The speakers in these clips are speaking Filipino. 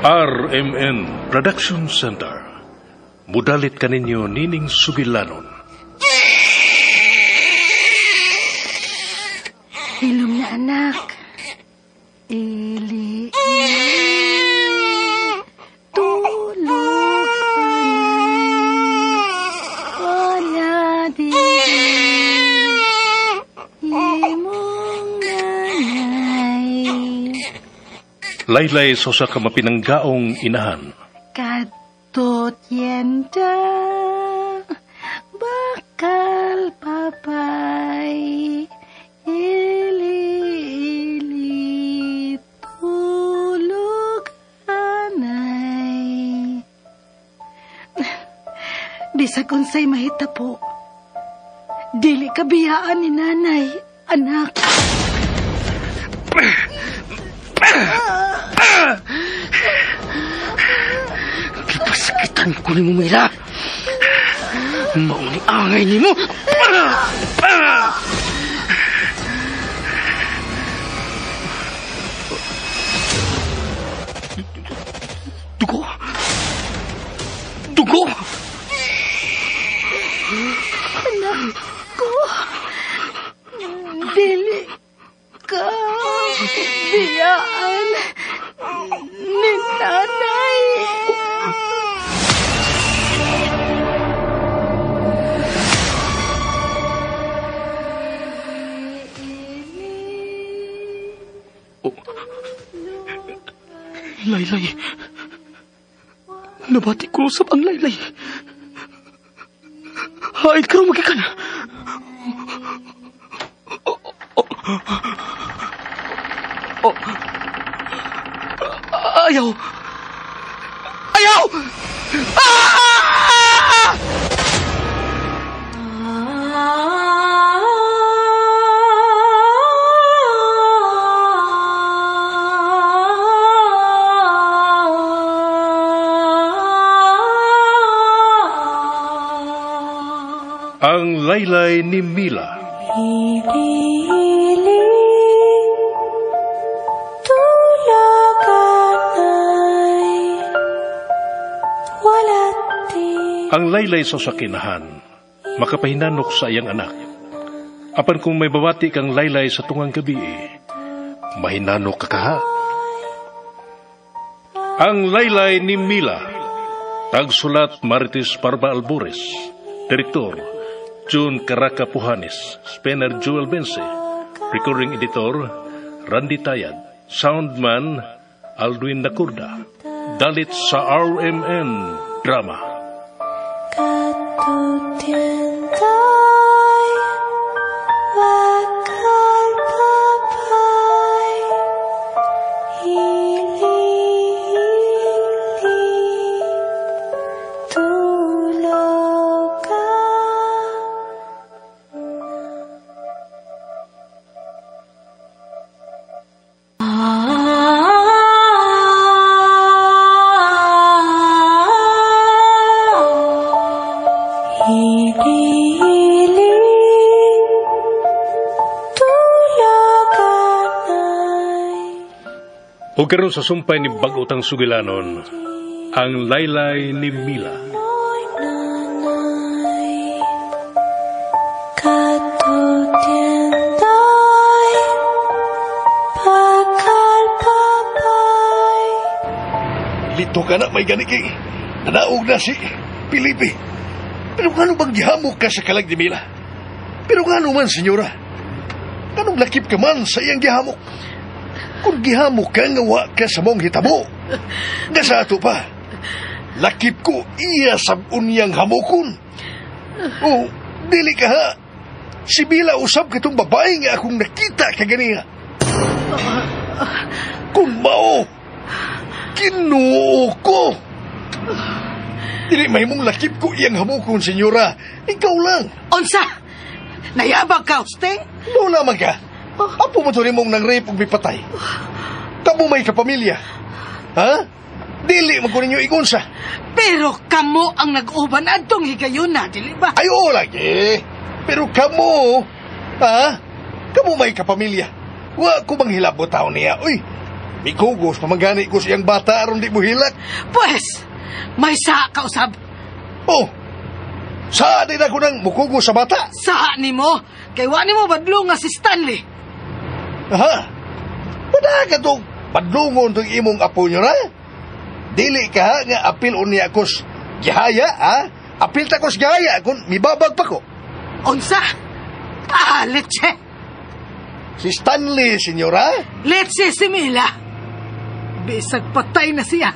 RMN Production Center. Mudalit kaninyo Nining Subilanon. Hilom na anak. Ili. Tulog wala di imong nanay. Laylay sa ka mapinanggaong inahan. Kadtot yenda bakal papay ili tulog anay. Bisag unsay mahita po, dili kabiyaan ni nanay, anak. Kipasakitan ko ni mo, Mira. Mauni angay ni mo. Dugo. Dugo. Anak ko, dili ka biyaan ni nanay. Laylay. Nabati ko sa ang Laylay. Haid ka rin magikan. Ayaw. Ayaw! Ah! Ang Laylay ni Mila. Ang Laylay sa sakinahan, makapahinanok sa iyang anak. Apan kung may bawati kang Laylay sa tungang gabi, mahinanok ka kaha. Ang Laylay ni Mila. Tagsulat Marites Parba Albores. Direktor June Caraca Pujanes. Spener Joel Bense. Recording Editor Randy Tayad. Soundman Alduin Nacurda. Dalit sa RMN Drama. O karon sa sumpay ni Bagotang Sugilanon, ang Laylay ni Mila. Lito ka na, may ganik eh. Nanaog na si Pilipi. Pero kano bang gihamok ka sa kalag ni Mila? Pero kano man, senyora? Kanong lakip ka man sa iyang gihamok? Kung gihamok ka, ngawa ka sa mong hitabo. Nasa ato pa, lakip ko iya sa unyang hamokon. O, dili ka ha. Si Mila usab katong babae nga akong nakita kaganiya. Kung mao, kinuo ko. Dili may mong lakip ko iyang hamokon, senyora. Ikaw lang. Onsa? Nayabag ka, Usteng? No naman ka. Apo mo to rin mong nang-rape o bipatay. Kamu may kapamilya. Ha? Dili mo ko ninyo ikunsa. Pero kamo ang nag-uban adtong higayon na, dili ba? Ay, oo lagi. Pero kamo, ha? Kamu may kapamilya. Wa ko bang hilabot tao niya. Uy, Mikugos, pamagani ko siyang bata aron di mo hilak. Pues, may saha ka usab. Oh, saan din ako nang mukugos sa bata? Saha ni mo, kay wa ni mo badlo nga si Stanley. Ha? Padaga to, padlungon tong imong apo nyo na? Dili ka ha, nga apil unya kos gihaya, ha? Apil ta kos gihaya kung mibabag pa ko. Unsa? Letche. Si Stanley, senyora? Letche si Mila. Bisag patay na siya.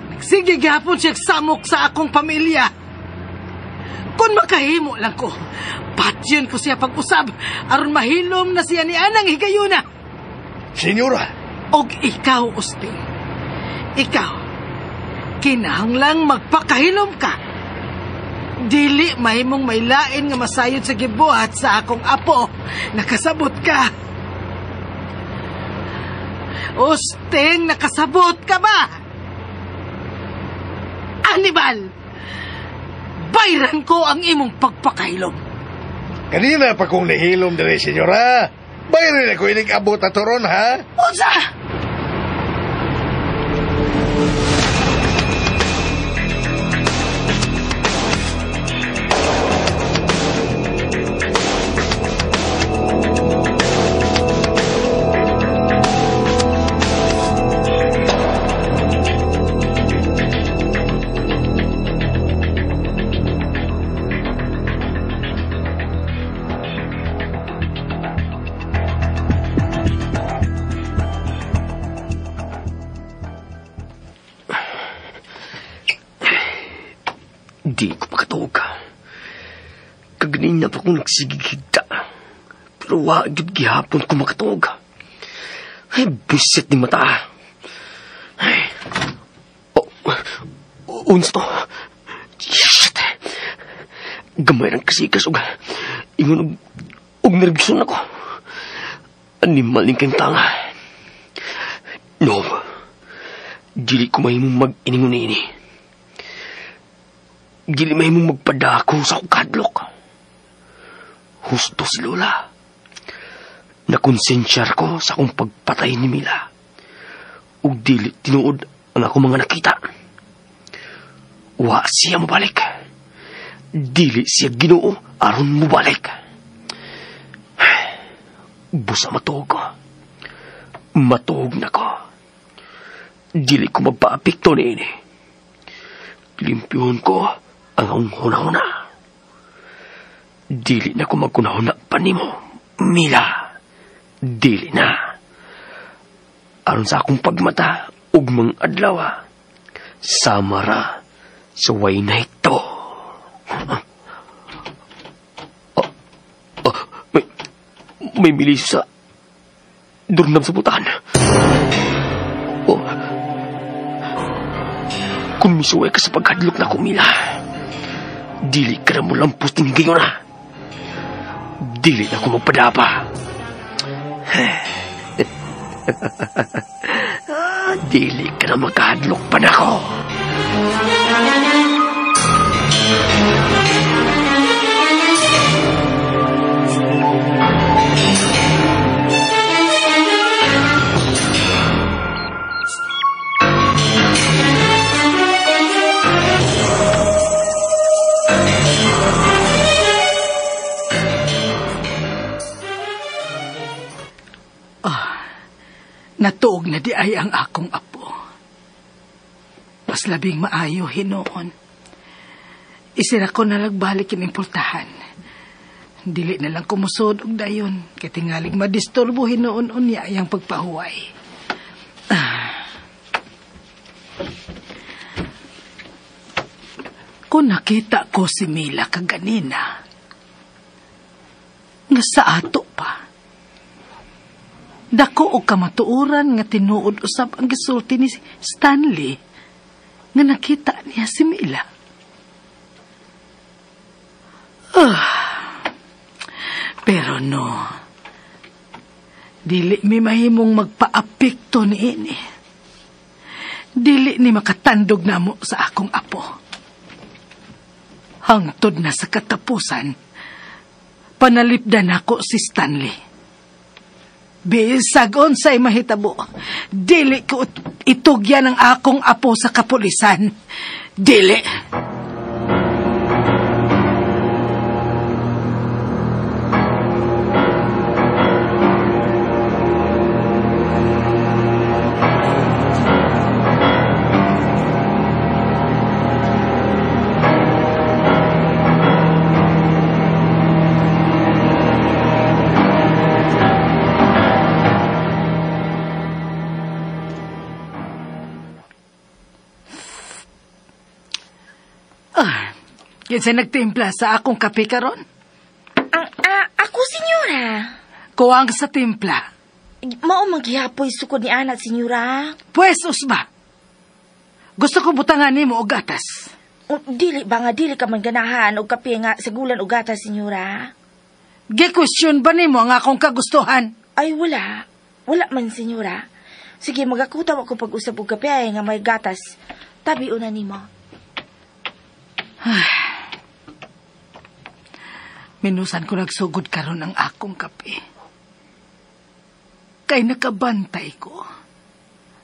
Nagsige gapon siya samok sa akong pamilya. Kung makahimo lang ko, patyon ko siya pag-usab, aron mahilom na siya ni Anang higayuna. Senyora? Og ikaw, Usting. Ikaw, kinahanglang magpakahilom ka. Dili mahimong may lain nga masayod sa gibuhat sa akong apo. Nakasabot ka. Usting, nakasabot ka ba? Anibal, bayran ko ang imong pagpakahilom. Kanina pa kong nahilom dali, senyora. Bayarin ako inig abot na toron, ha? Unsa? Di ko makatuog ka. Kaganin na pa kong nagsigigigta. Pero wagid gihapon ko makatuog. Ay, buset ni mata. Ay. Unsa to? Shit. Gamay ng kasikas og ingon og nervyoso na ko. Animal ning kang tanga. No. Dili ko mahimong mag-iningon ini. Dili mahimong magpadako sa akong kadlok. Husto si Lola. Nakonsensyar ko sa akong pagpatay ni Mila. Ug dili tinuod ang ako mga nakita. Wa siya mabalik. Dili siya Ginoo aron mubalik. Busa matuog ko. Matuog na ko. Dili ko magpaapikto ni ini. Limpyuhon ko ang huna-huna. Dili na ko magkunahuna pa nimo, Mila. Dili na. Aron sa akong pagmata, ugmang adlaw, samara sa way na ito. May milis sa durnam sa butahan. Kung misuway ka sa pagkadlok na ko, Mila, dili ka na mo lampos ng gayon na. Dili na ko magpadapa. Dili ka na magkahadlok pa na ko. Natuog na di ay ang akong apo. Mas labing maayo hinoon. Isira ko nalagbalik yung impultahan. Dili na lang kumusod og dayon. Kaya tingaling madisturbo hinoon unya ang pagpahuway. Kung nakita ko si Mila kaganina, nga sa ato pa, dako o kamatuoran nga tinuod usab ang gisulti ni Stanley nga nakita niya si Mila. Pero no, dili mi mahimong magpaapikto ni ini. Dili ni makatandog namo sa akong apo. Hangtod na sa katapusan, panalipdan ako si Stanley. Bisag unsay mahitabo, dili ko itugyan ang akong apo sa kapulisan. Dili. Kinsa nagtimpla sa akong kape karon? Ako, senyora. Kuwang sa timpla. Mao maghihapoy sukod ni anak, senyora. Pwes, usba. Gusto ko butangan nimo og gatas. Dili ba nga, dili ka man ganahan og kape nga sagulan og gatas, senyora? Gi-question ba nimo ang akong kagustuhan? Ay, wala. Wala man, senyora. Sige, magakutaw ako pag-usap og kape ay nga may gatas. Tabi una nimo. Minusan ko nagsugod karon ang akong kape. Kay nakabantay ko.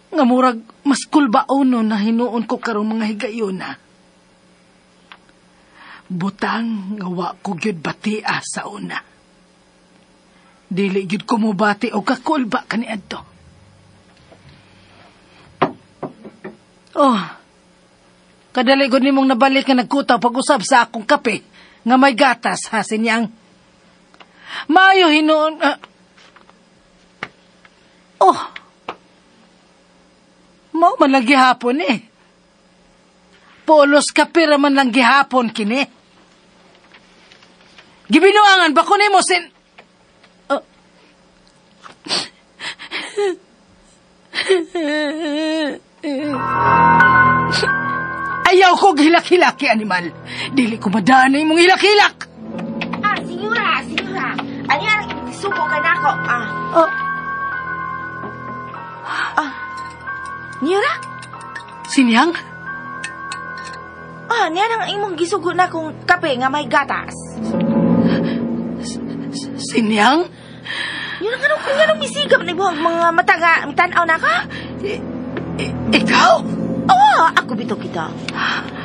Nga murag mas kulbaono na hinuon ko karong mga higayuna. Butang nga wa ko gyud batia sa una. Dili gyud ko mobati o kakulba kaniadto. Oh. Kadali gud nimong nabalik nga nagkutaw pag-usab sa akong kape. Nga may gatas, ha, sinyang. Maayo hinuon... Mao man lang gihapon eh. Polos kapira man lang gihapon kini. Gibinuangan ba ko nimo sin... Ayaw ko hilak-hilaki, animal. Dili ko madana mong hilak-hilak. Senyora. Ano yan? Subo ka na ako. Senyora? Sinyang? Niyan ang imong gisugo na kong kape nga may gatas. Sinyang? Yun ang ganong misigam na ibuhang mga mata nga mitanaw na ka? Ikaw? Oo, ako bito kita.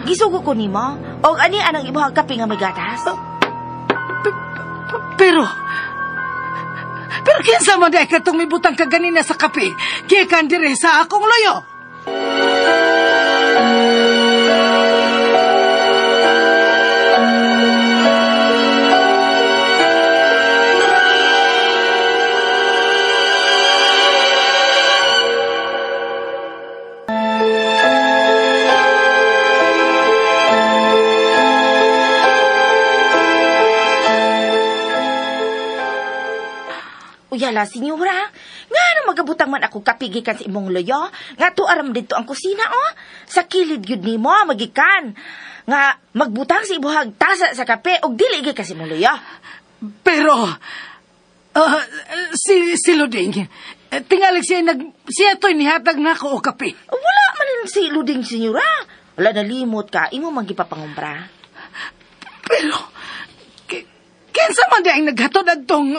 Gisugo ko nimo. O ani anang ibuhang kape nga may gatas? Pero kinsa man day katong mibutang ka ganina sa kape, gikan dire sa akong loyo. Uyala, senyora. Nga na magabutang man ako kapigikan sa imong loyo. Nga to aram dito ang kusina, oh. Sa kilid yun ni mo, magikan. Nga magbutang sa ibuhag tasa sa kape o dili ka sa imong loyo. Pero, si Luding, tingalig siya to'y nihatag na ako o kape. Wala man si Luding, senyora. Wala nalimot ka, imo magipapangumpra. Pero, kinsa man di ang naghatod adtong...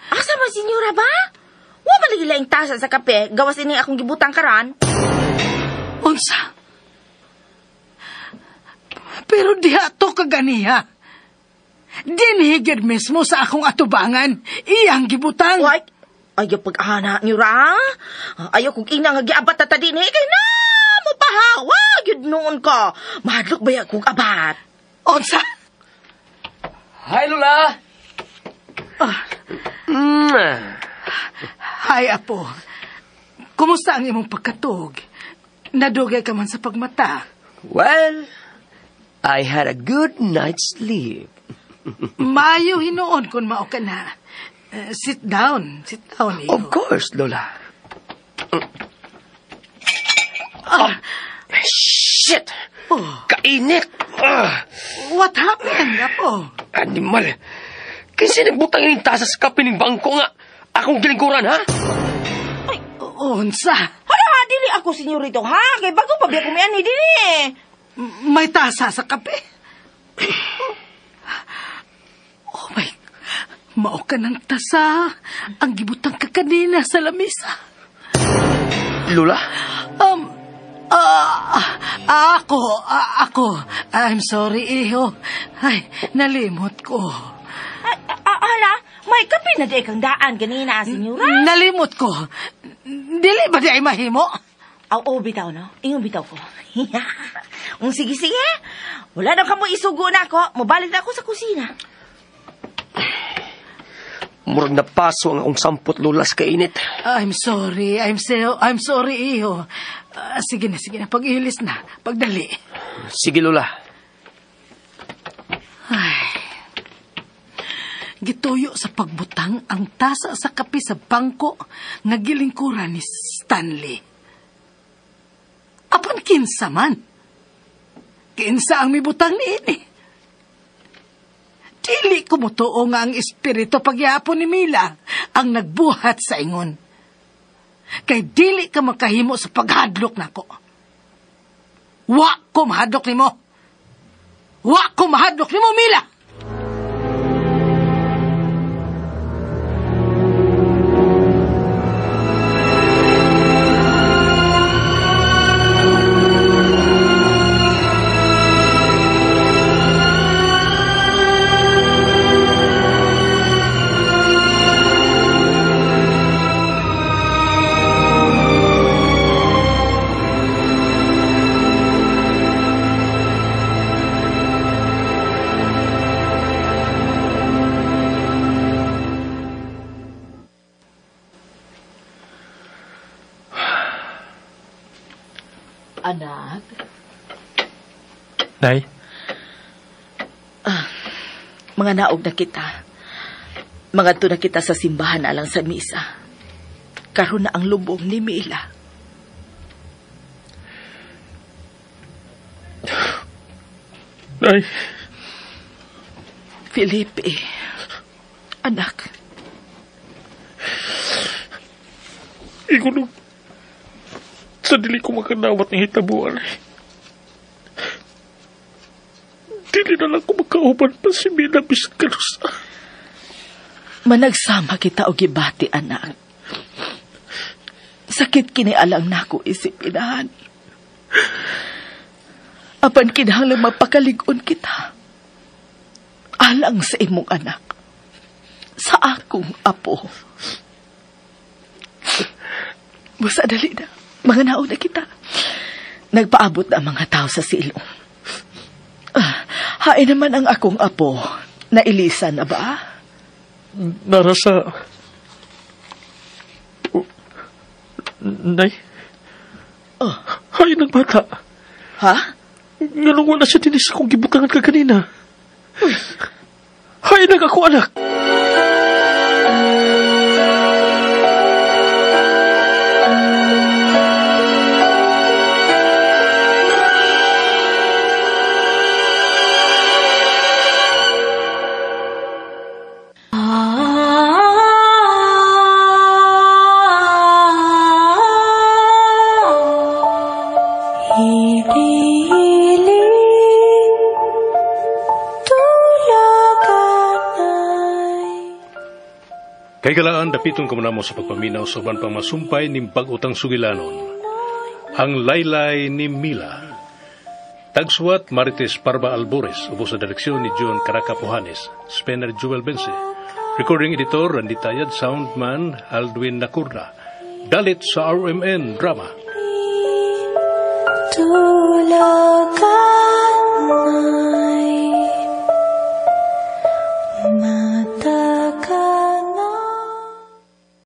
Asa man, senyora ba? Wa man lagi laing tasa sa kape, gawas ini akong gibutang karan. Unsa? Pero diha to kaganiha. Dinhigid mismo sa akong atubangan. Iyang gibutang. Ay, ayaw pag-ana, nyura. Ayaw kong ina nga giabat na tadin. Kay na, mapahawa, yun noon ka. Mahadlok ba yan kong abat? Unsa? Hi, Lola! Hi, Apo. Kumusta ang imong pagkatog? Nadugay ka man sa pagmata. Well, I had a good night's sleep. Mayo hinuon kung mao ka na. Sit down, iyo. Of course, Lola. Shit! Kainit! What happened, Apo? Animal! Kasi nagbutang yung tasa sa kape ng bangko nga. Akong gilingkuran, ha? Ay, unsa? Hala, dili ako senyorito, ha? Kay bago pa biya kumian ni dili. May tasa sa kape? Oh Mao ka ng tasa ang gibutang ka kanina sa lamisa. Lola? Ako. I'm sorry, iho. Ay, nalimot ko. Hala, may kape na di kang daan ganina, senyora. Nalimot ko. Dili ba di ay mahimo? Bitaw, no? Ingon bitaw ko. Sige. Wala na ka mo isugo na ako. Mabalik na ako sa kusina. Murag na paso ang akong sampot, Lola, sa kainit. I'm sorry, iho. Sige na. Pag-ilis na. Pagdali. Sige, Lola. Ay. Gituyo sa pagbutang ang tasa sa kape sa bangko nga gilingkuran ni Stanley. Apan kinsa man? Kinsa ang mibutang niini? Dili ko mutuo nga ang espiritu pagyapon ni Mila ang nagbuhat sa ingon. Kay dili ka makahimo sa paghadlok nako. Wa ko mahadlok nimo. Mila! Anak? Nay? Mga naog na kita. Mga to na kita sa simbahan alang sa misa. Karon na ang lubong ni Mila. Nay. Felipe. Anak. Igunong sa dili ko makanawat ng hitabuan. Dili na lang ko makauban pa si Mina Biscarusa. Managsama kita o gibati, anak. Sakit kini alang nako isipinahan. Apan kinahanglan mapakaligon kita. Alang sa imong anak. Sa akong apo. Basta dali na. Mga nauna kita. Nagpaabot na ang mga tao sa silong. Hain naman ang akong apo. Nailisan na ba? Narasa... Nay? Hain ang bata. Ha? Ganun wala siya tinis akong gibutangan ka kanina. Hain ang ako, anak. Kay galaan, dapiton ka mo sa pagpaminaw sa uban pang masumpay ning pag-utang sugilanon. Ang laylay ni Mila. Tagsuwat Marites Parba Albores, ubos sa direksyon ni John Caracapuhanes, Spener Joel Bense. Recording editor, Randy Tayad, soundman, Aldwin Nacurda. Dalit sa RMN Drama.